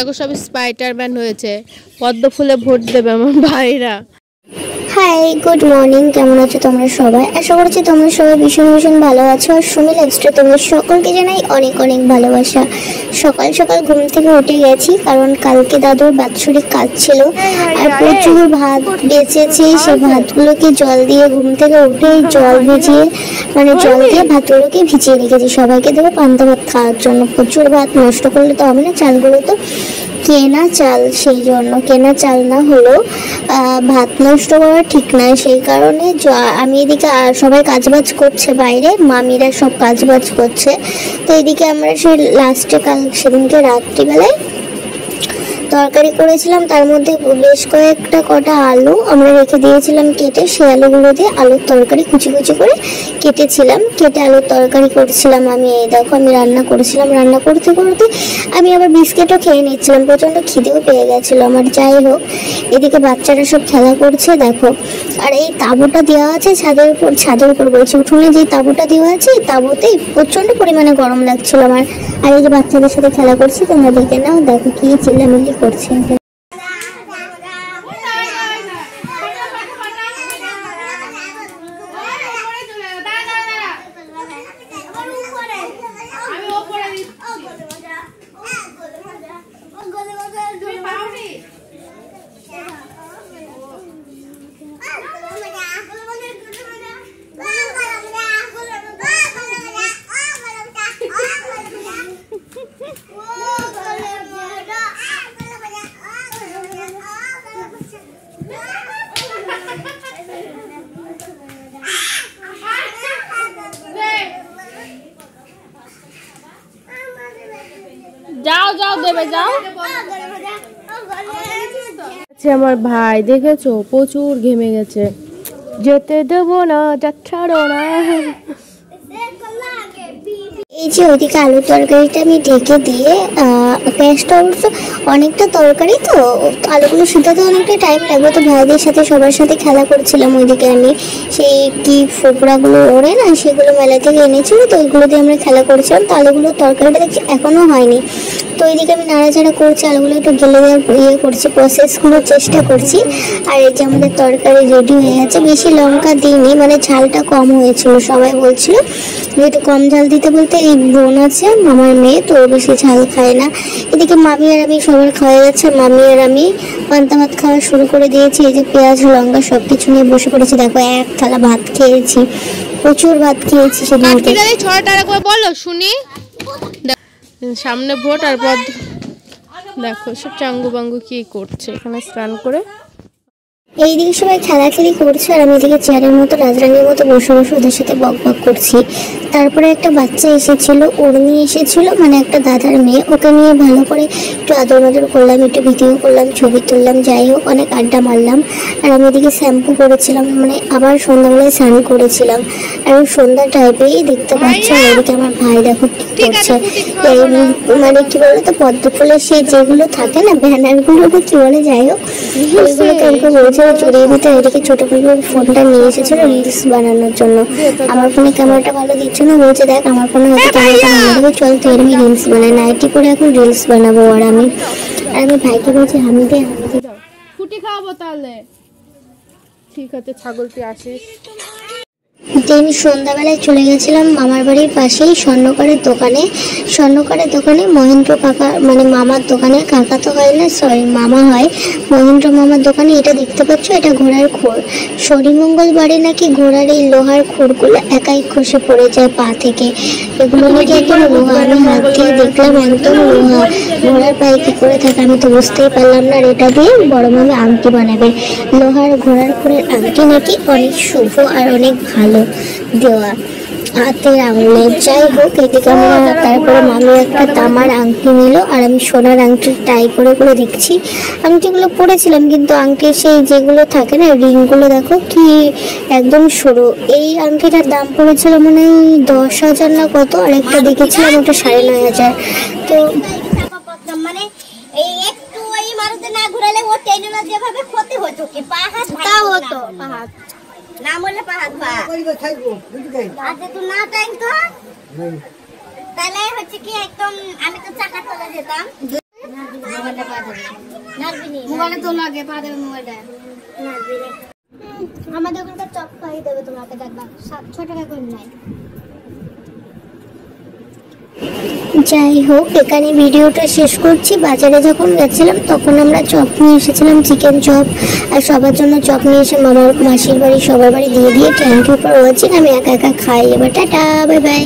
দেখো সব স্পাইডারম্যান হয়েছে। পদ্ম ফুলে ভোট দেবে আমার ভাইরা। Hi, good morning. কেমন আছো তোমরা সবাই? আশা করছি তোমরা সবাই ভীষণ ভীষণ ভালো আছো। আর সুমি লাইফস্টাইল তোমাদের সকলকে জানাই অনেক অনেক ভালোবাসা। সকাল সকাল ঘুম থেকে উঠে গেছি, কারণ কালকে দাদুর বাৎসরিক কাজ ছিল আর প্রচুর ভাত বেঁচেছে। সেই ভাতগুলোকে জল দিয়ে ঘুম থেকে উঠে জল ভিজিয়ে জল দিয়ে ভাতগুলোকে ভিজিয়ে রেখেছি সবাইকে দেবো পান্তা ভাত খাওয়ার জন্য। প্রচুর ভাত নষ্ট করলে তো হবে না, চালগুলো তো কেনা চাল, সেই জন্য কেনা চাল না হলেও ভাত নষ্ট করা ঠিক নয়। সেই কারণে আমি এদিকে সবাই কাজবাজ করছে বাইরে, মামিরা সব কাজবাজ করছে। তো এদিকে আমরা সেই লাস্টে সেদিনকে রাত্রিবেলায় তরকারি করেছিলাম, তার মধ্যে বেশ কটা আলু আমরা রেখে দিয়েছিলাম কেটে। সেই আলুগুলো দিয়ে আলুর তরকারি কুচি কুচি করে কেটেছিলাম, কেটে আলুর তরকারি করছিলাম আমি। এই দেখো আমি রান্না করেছিলাম, রান্না করতে করতে আমি আবার বিস্কিটও খেয়ে নিচ্ছিলাম, প্রচণ্ড খিদেও পেয়ে গেছিলো আমার। যাই হোক, এদিকে বাচ্চারা সব খেলা করছে দেখো। আর এই তাঁবুটা দেওয়া আছে ছাদের উপর বলছি, উঠোনে যে তাঁবুটা দেওয়া আছে, তাঁবুতেই প্রচণ্ড পরিমাণে গরম লাগছিল আমার। আর এই যে বাচ্চাদের সাথে খেলা করছি, তোমরা দেখে নাও, দেখো কি চিল্লামিল্লি করছে। যাও যাও দেবে যাও। আমার ভাই দেখেছো প্রচুর ঘেমে গেছে, যেতে দেবো না, যাচ্ছাড়ো না। এই যে ওইদিকে আলুর তরকারিটা আমি ঢেকে দিয়ে পেঁয়াজটা অবশ্য অনেকটা তরকারি তো আলুগুলো সিদ্ধাতে অনেকটা টাইম লাগবে। তো ভাইদের সাথে সবার সাথে খেলা করছিলাম। ওইদিকে আমি সেই কি ফোকরাগুলো ওড়ে না, সেগুলো মেলা থেকে এনেছিল, তো ওইগুলো দিয়ে আমরা খেলা করছিলাম। তো আলুগুলোর তরকারিটা দেখছি এখনও হয়নি। তো ওইদিকে আমি নাড়াচাড়া করছি, আলুগুলো একটু গেলে দেওয়ার করছি, প্রসেসগুলোর চেষ্টা করছি। আর এই যে আমাদের তরকারি রেডি হয়ে গেছে। বেশি লঙ্কা দিইনি, ঝালটা কম হয়েছিল, সবাই বলছিল যে একটু কম ঝাল দিতে। বলতে এই বোন আছে আমার মেয়ে, তো বেশি ঝাল খায় না। এদিকে মামি আর আমি সবার খাওয়া যাচ্ছে, মামি আর আমি পান্তা ভাত খাওয়া শুরু করে দিয়েছি। এই যে পেঁয়াজ লঙ্কা সব কিছু নিয়ে বসে পড়েছি। দেখো এক থালা ভাত খেয়েছি, প্রচুর ভাত খেয়েছি সেদিনকে। 6 টাকা করে বলো শুনি। সামনে ভোট আর পর দেখো সব চাঙ্গু বাঙ্গু কি করছে এখানে স্নান করে। এইদিকে সবাই খেলাখেলি করছে আর আমি এদিকে চেয়ারের মতো রাজরানীর মতো বসে বসে ওদের সাথে বক বক করছি। তারপরে একটা বাচ্চা এসেছিল, ওর নিয়ে এসেছিল, একটা দাদার মেয়ে, ওকে নিয়ে ভালো করে একটু আদর মাদর করলাম, একটু ভিডিও করলাম, ছবি তুললাম। যাই হোক, অনেক আড্ডা মারলাম। আর আমি এদিকে শ্যাম্পু করেছিলাম, আবার সন্ধ্যাবেলায় স্নান করেছিলাম। আর সন্ধ্যা টাইপেই দেখতে পাচ্ছি। আর এদিকে আমার ভাই দেখো কি করছে, কি বলে তো পদ্ম ফুলের সেই যেগুলো থাকে না ব্যানারগুলো কি বলে, যাই হোক ওইগুলোকে আমাকে বলছে চড়িয়ে দিতে। এদিকে ছোট ফোনটা নিয়ে এসেছিল রিলস বানানোর জন্য। আমার ফোনে ক্যামেরাটা ভালো দিচ্ছে না, বলছে দেখ আমার ফোনে হয়তো ক্যামেরাটা ভালো দেবে, চল তুই আমি রিলস বানাই। নাইটি করে এখন রিলস বানাবো। আর আমি ভাইকে বলছি হামিদে ফুটি খাওয়াবো তাহলে। ঠিক আছে, ছাগলটি আসিস। দিন সন্ধ্যাবেলায় চলে গেছিলাম মামার বাড়ির পাশেই স্বর্ণকারের দোকানে মহেন্দ্র কাকা মামার দোকানে, কাকা তো হয় না, সরি মামা হয়, মহেন্দ্র মামার দোকানে। এটা দেখতে পাচ্ছ, এটা ঘোড়ার খোড়। শনিমঙ্গলবারে নাকি ঘোড়ার এই লোহার খোড়গুলো একাই খসে পড়ে যায় পা থেকে, এগুলো নাকি একদম লোহা। আমি হাত দিয়ে দেখলাম একদম লোহা, ঘোড়ার পায়ে কি করে থাকে আমি তো বুঝতেই পারলাম না। আর এটা দিয়ে বড় মামি আংটি বানাবে, লোহার ঘোড়ার খোড়ের আংটি নাকি অনেক শুভ আর অনেক ভালো দেওয়া হাতের আঙুলে। যাই হোক, এদিকে আমরা তারপরে মামি একটা তামার আংটি নিল আর আমি সোনার আংটি ট্রাই করে করে দেখছি। আংটিগুলো পরেছিলাম, কিন্তু আংটির সেই যেগুলো থাকে না রিংগুলো দেখো কি একদম সরু। এই আংটিটার দাম পড়েছিল 10,000 না কত, আর একটা দেখেছিলাম ওটা 9,500। তো না ঘুরালে ও টেনে না যেভাবে ক্ষতি হতো কি পাহাড় হতো পাহাড় না বললে পাহাড় পা আচ্ছা তুই না টাইম তো তাহলে হচ্ছে কি একদম আমি তো চাকা চলে যেতাম। মোবাইলটা পা দেবে মোবাইলটা তো লাগে পা দেবে মোবাইলটা আমাদের ওখানকার চপ খাইয়ে দেবে তোমাকে দেখবা 7-6 টাকা করে নাই। যাই হোক, এখানে ভিডিওটা শেষ করছি। বাজারে যখন গেছিলাম তখন আমরা চপ নিয়ে এসেছিলাম, চিকেন চপ, আর সবার জন্য চপ নিয়ে এসে মামার মাসির বাড়ি সবার বাড়ি দিয়ে থ্যাংক ইউ ফর ওয়াচিং। আমি একা একা খাই এবার, টাটা বাই বাই।